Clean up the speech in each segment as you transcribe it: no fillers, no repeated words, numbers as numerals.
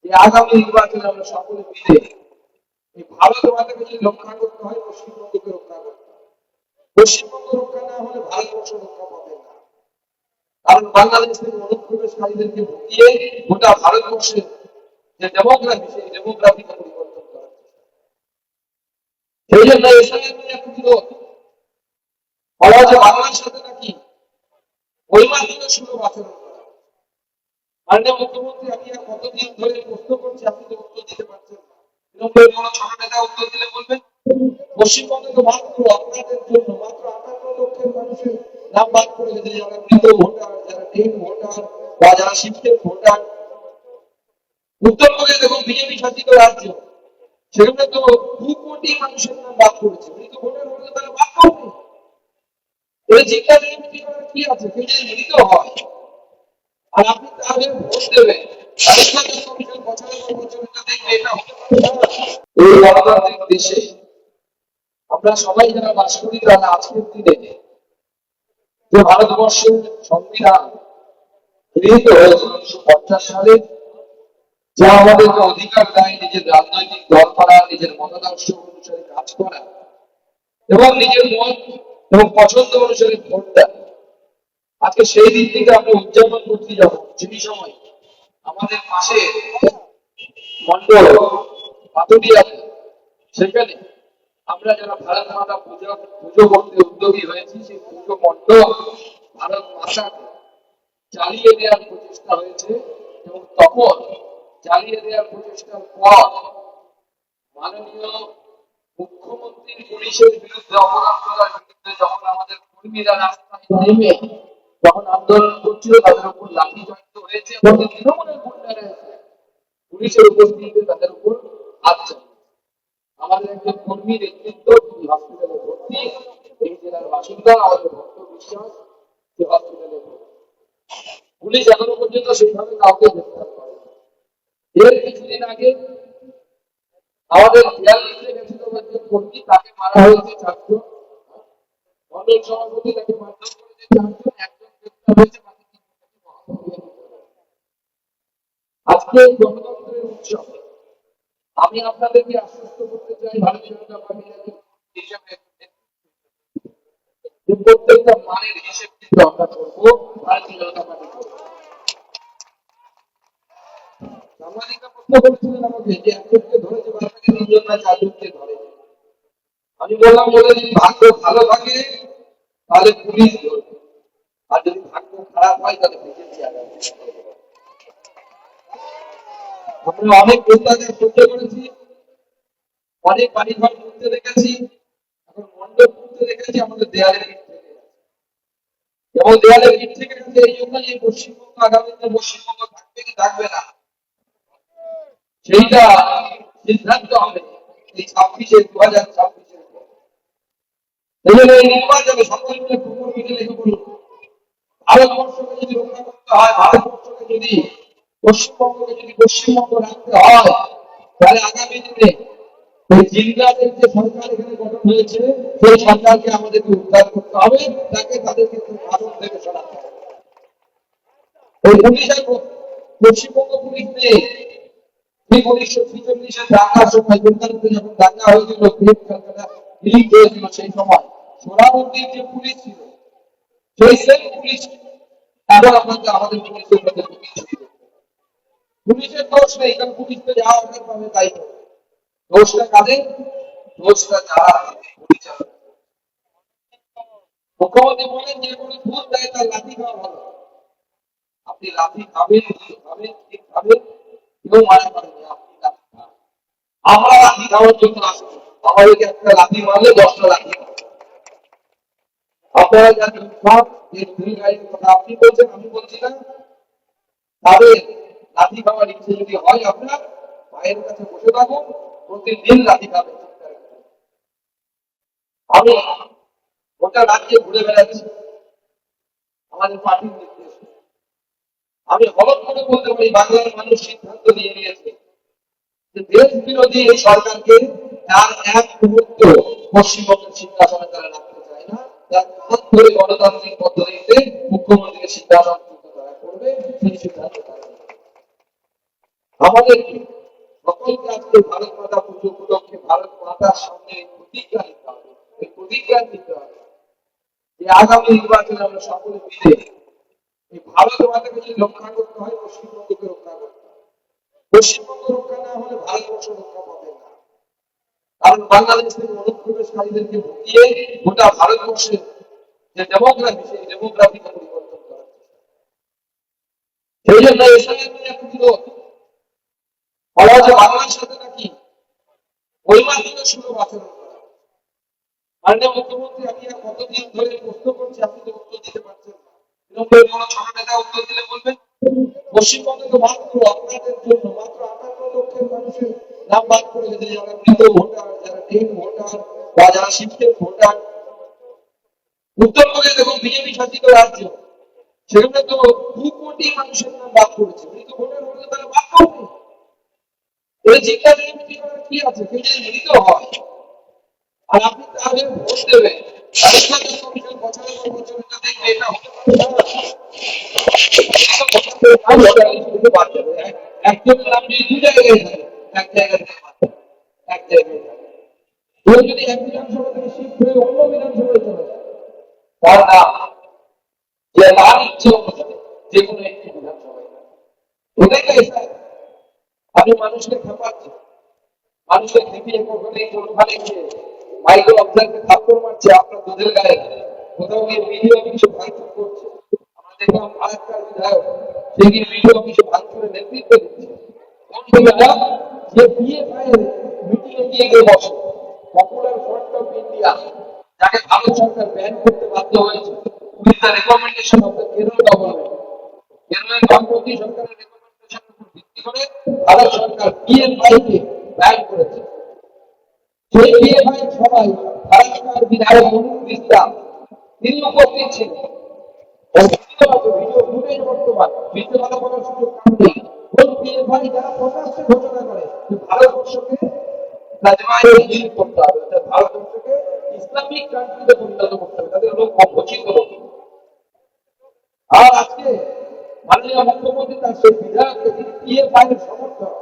এই আগামী নির্বাচনে আমরা সকলে মিলে এই ভারত মাতাকে যদি রক্ষা করতে হয়, পশ্চিমবঙ্গকে রক্ষা করতে হয়। পশ্চিমবঙ্গ রক্ষা না হলে ভারতবর্ষ রক্ষা পাবে না। কারণ বাংলাদেশ থেকে অনুপ্রবেশকারীদেরকে ঢুকিয়ে গোটা ভারতবর্ষের যে ডেমোগ্রাফি, সেই ডেমোগ্রাফিকে পরিবর্তন করা। সেই জন্য এসআইআর নিয়ে এত বিরোধ। বলা হচ্ছে বাংলার সাথে নাকি বৈমানিক সুলভ আচরণ করা। মাননীয় মুখ্যমন্ত্রী, আমি আর কতদিন ধরে প্রশ্ন করছি, আপনি তো উত্তর দিতে পারছেন না। তৃণমূলের কোনো ছোট নেতা উত্তর দিলে বলবেন পশ্চিমবঙ্গে তো মাত্র আপনাদের জন্য মাত্র 58 লক্ষের মানুষের নাম বাদ করে গেছে, যারা মৃত ভোটার, যারা ডেড ভোটার বা যারা শিফটেড ভোটার। উত্তরবঙ্গে দেখুন বিজেপি শাসিত রাজ্য, সেখানে তো 2 কোটি মানুষের নাম বাদ করেছে। মৃত ভোটার হলে তারা বাদ করবে। এই জিজ্ঞাসা কি আছে, কেউ যদি মৃত হয় আর আপনি তাদের ভোট দেবেন, এই গণতান্ত্রিক দেশে আমরা সবাই যারা বাস করি, তারা আজকের দিনে যে ভারতবর্ষের সংবিধান গৃহীত হয়েছে 1950 সালে, যা আমাদেরকে অধিকার দেয় নিজের রাজনৈতিক দল করা, নিজের মতাদর্শ অনুসারে কাজ করা এবং নিজের মত এবং পছন্দ অনুসারে ভোট দেয়। আজকে সেই দিন থেকে আমরা উদযাপন করতে যাব। সেই সময় আমাদের পাশে মন্ডল পাতুরিয়া, সেখানে আমরা যারা ভারত মাতা পুজো করতে উদ্যোগী হয়েছি, সেই পুজো মন্ডল ভারত মাতাকে জ্বালিয়ে দেওয়ার প্রচেষ্টা হয়েছে। এবং তখন জ্বালিয়ে দেওয়ার প্রচেষ্টার পর মাননীয় মুখ্যমন্ত্রীর পুলিশের বিরুদ্ধে অপরাধ করার বিরুদ্ধে যখন আমাদের কর্মীরা রাস্তায় নেমে যখন আন্দোলন করছিল, তাদের উপর লাঠিচার্জ হয়েছে এবং তৃণমূলের গুন্ডারা পুলিশের উপস্থিতিতে তাদের উপর হাত চালিয়েছে। আমাদের একজন কর্মী নেতৃত্ব, তিনি হসপিটালে ভর্তি, এই জেলার বাসিন্দা, আমাদের ভক্ত বিশ্বাস, যে হসপিটালে ভর্তি। পুলিশ এখনো পর্যন্ত সেইভাবে কাউকে গ্রেফতার করে। এর কিছুদিন আগে আমাদের জেলা লিখতে গেছিল একজন কর্মী, তাকে মারা হয়েছে 4 জন। মন্ডল সভাপতি তাকে মারধর করেছে 4 জন, একজন গ্রেফতার হয়েছে, বাকি 3 জনকে আজকে গণতন্ত্রের উৎসব। আমি আপনাদেরকে আশ্বস্ত করতে চাই, ভারতীয় জনতা পার্টির হিসেবে যে প্রত্যেকটা মানের হিসেব কিন্তু আমরা করবো ভারতীয় জনতা পার্টি। সাংবাদিকরা প্রশ্ন করেছিলেন আমাকে যে একজনকে ধরেছে, বাচ্চাকে 3 জন না 4 জনকে ধরেছে। আমি বললাম, বলে যদি ভাগ্য ভালো থাকে তাহলে পুলিশ ধরবে, আর যদি ভাগ্য খারাপ হয় তাহলে বিজেপি আগামী। আমরা অনেক অত্যাচার সহ্য করেছি, অনেক বাড়িঘর করতে দেখেছি, এখন মণ্ডপ করতে দেখেছি, আমাদের দেয়ালের ইট থেকে গেছে। এবং দেয়ালের ইট থেকে গেছে এই জন্য যে পশ্চিমবঙ্গ আগামীতে পশ্চিমবঙ্গ থাকবে কি থাকবে না, সেইটা সিদ্ধান্ত হবে এই 2026-এর পর। এই জন্য এই নির্বাচনে সকল মিলে খবর মিলে লেগে বলুন, ভারতবর্ষকে যদি রক্ষা করতে হয়, ভারতবর্ষকে যদি পশ্চিমবঙ্গকে যদি পশ্চিমবঙ্গ রাখতে হয়, তাহলে আগামী দিনে এই জিল্লাদের যে সরকার এখানে গঠন হয়েছে, সেই সরকারকে আমাদেরকে উদ্ধার করতে হবে, তাকে তাদেরকে ভারত থেকে সরাতে হবে। এই পুলিশের পশ্চিমবঙ্গ পুলিশ নেই। 1946-এর দাঙ্গার সময়, কলকাতাতে যখন দাঙ্গা হয়েছিল, হয়েছিল, সেই সময় সোহরাওয়ার্দীর যে পুলিশ ছিল, সেই সেম পুলিশ এখন আপনাকে আমাদের পুলিশের মধ্যে পুলিশের দোষ নেই, কারণ পুলিশ তো যা অর্ডার পাবে তাই হবে। দোষটা কাদের? দোষটা যারা পরিচালনা। মুখ্যমন্ত্রী বলেন যে কোনো ভুল দেয় তার লাঠি খাওয়া ভালো। আপনি লাঠি খাবেন, ঠিক খাবেন, কেউ মারা করেনি, আপনি লাঠি খান। আমরা লাঠি খাওয়ার জন্য আসবো, আমাদেরকে একটা লাঠি মারলে 10টা লাঠি। আপনারা জানেন সব যে দুই গাড়ির কথা আপনি বলছেন, আমি বলছি না, তাদের লাঠি খাওয়ার ইচ্ছে যদি হয়, আপনার মায়ের কাছে বসে থাকুন, প্রতিদিন লাঠি খাবেন। আমি গোটা রাজ্যে ঘুরে বেড়াচ্ছি আমাদের পার্টির নির্দেশে। আমি হলফ করে বলতে পারি, বাংলার মানুষ সিদ্ধান্ত নিয়ে নিয়েছে যে দেশ বিরোধী এই সরকারকে তার এক মুহূর্ত পশ্চিমবঙ্গের সিংহাসনে তারা রাখতে চায় না। তার হাত ধরে গণতান্ত্রিক পদ্ধতিতে মুখ্যমন্ত্রীকে সিংহাসন তারা করবে, সেই সিদ্ধান্ত তারা। আমাদেরকে সকলকে আজকে ভারত মাতা পুজো উপলক্ষে ভারত মাতার সামনে প্রতিজ্ঞা নিতে হবে, এই প্রতিজ্ঞা নিতে হবে যে আগামী নির্বাচনে আমরা সকলে মিলে এই ভারত মাতাকে যদি রক্ষা করতে হয় পশ্চিমবঙ্গকে রক্ষা করতে হবে। পশ্চিমবঙ্গ রক্ষা না হলে ভারতবর্ষ রক্ষা পাবে না। কারণ বাংলাদেশ থেকে অনুপ্রবেশকারীদেরকে ঢুকিয়ে গোটা ভারতবর্ষের যে ডেমোগ্রাফি সেই ডেমোগ্রাফিকে পরিবর্তন করা সেই জন্য এসআইআর নিয়ে এক বিরোধ বলা যে বাংলার সাথে নাকি বৈমাত্রিক সুলভ আচরণ করা। মাননীয় মুখ্যমন্ত্রী আমি কতদিন ধরে প্রশ্ন করছি, আপনি তো উত্তর দিতে পারছেন না। তৃণমূলের কোনো ছোট নেতা উত্তর দিলে বলবেন পশ্চিমবঙ্গে তো মাত্র আপনাদের জন্য মাত্র 58 লক্ষের মানুষের নাম বাদ করে গেছে, যারা মৃত ভোটার, যারা ডেড ভোটার বা যারা শিফটেড ভোটার। উত্তরবঙ্গে দেখুন বিজেপি শাসিত রাজ্য, সেখানে তো 2 কোটি মানুষের নাম বাদ করেছে। মৃত ভোটার হলে তারা বাদ করবে, এর জিজ্ঞাসা কি আছে? কেউ যদি মৃত হয় আর আপনি তাদের ভোট দেবেন, একজনের নাম যদি 2 জায়গায় থাকে, এক জায়গায় এক জায়গায় যদি এক বিধানসভা থেকে শিফট হয়ে অন্য বিধানসভায় চলে যায়, তার নাম যে তার ইচ্ছে অনুসারে যে কোনো একটি বিধানসভায় ওটাই স্যার। আপনি মানুষকে খেপাচ্ছেন, মানুষকে খেপিয়ে কোনোখানে গিয়ে মাইক্রো অবজারভে থাপ্পড় মারছে আপনার দুধের গায়ে, কোথাও গিয়ে ভিডিও অফিসে ভাঙচুর করছে। আমরা দেখলাম আরেকটা বিধায়ক সে গিয়ে ভিডিও অফিসে ভাঙচুরের নেতৃত্ব দিচ্ছে। কোন ছেলেটা যে পিএফআই এর মিটিং এ গিয়ে বসে, পপুলার ফ্রন্ট অফ ইন্ডিয়া, যাকে ভারত সরকার ব্যান করতে বাধ্য হয়েছে with the recommendation of the Kerala government. কেরলের বামপন্থী সরকারের রেকমেন্ডেশনের উপর ভিত্তি করে ভারত সরকার পিএফআই কে ব্যান করেছে। সেই পিএফআই সবাই ভারতের বিধায়ক মনির মিশ্রা তিনি উপস্থিত ছিলেন। ভিডিও ফুটেজ বর্তমান মিথ্যে কথা বলার সুযোগ নেই। ওই পিএফআই যারা প্রকাশ্যে ঘোষণা করে যে ভারতবর্ষকে রাজনৈতিক করতে হবে, ভারতবর্ষকে ইসলামিক কান্ট্রিতে পরিণত করতে হবে, তাদের লোক অপচিত লোক। আর আজকে মাননীয় মুখ্যমন্ত্রী তার সেই বিধায়ককে তিনি পিএফআই এর সমর্থক,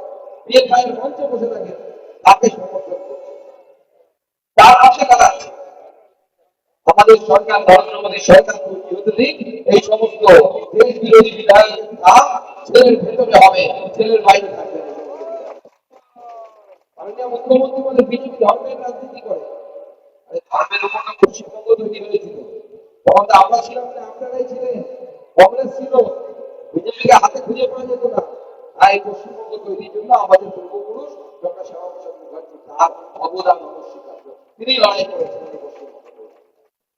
পিএফআই এর মঞ্চে বসে থাকে, তাকে সমর্থন করছে, তার পাশে দাঁড়াচ্ছে। আমাদের সরকার নরেন্দ্র মোদী সরকার তৈরি হতে দিক, এই সমস্ত দেশ বিরোধী বিধায়কের নাম ছেলের ভেতরে হবে, ছেলের বাইরে থাকবে না। মাননীয় মুখ্যমন্ত্রী বলে বিজেপি ধর্মের রাজনীতি করে। ধর্মের উপর পশ্চিমবঙ্গ তৈরি হয়েছিল, তখন তো আমরা ছিলাম না, আপনারাই ছিলেন, কংগ্রেস ছিল, বিজেপিকে হাতে খুঁজে পাওয়া যেত না। আর এই পশ্চিমবঙ্গ তৈরির জন্য আমাদের পূর্বপুরুষ ডক্টর শ্যামাপ্রসাদ মুখার্জি তার অবদান অনস্বীকার্য, তিনি লড়াই করেছেন।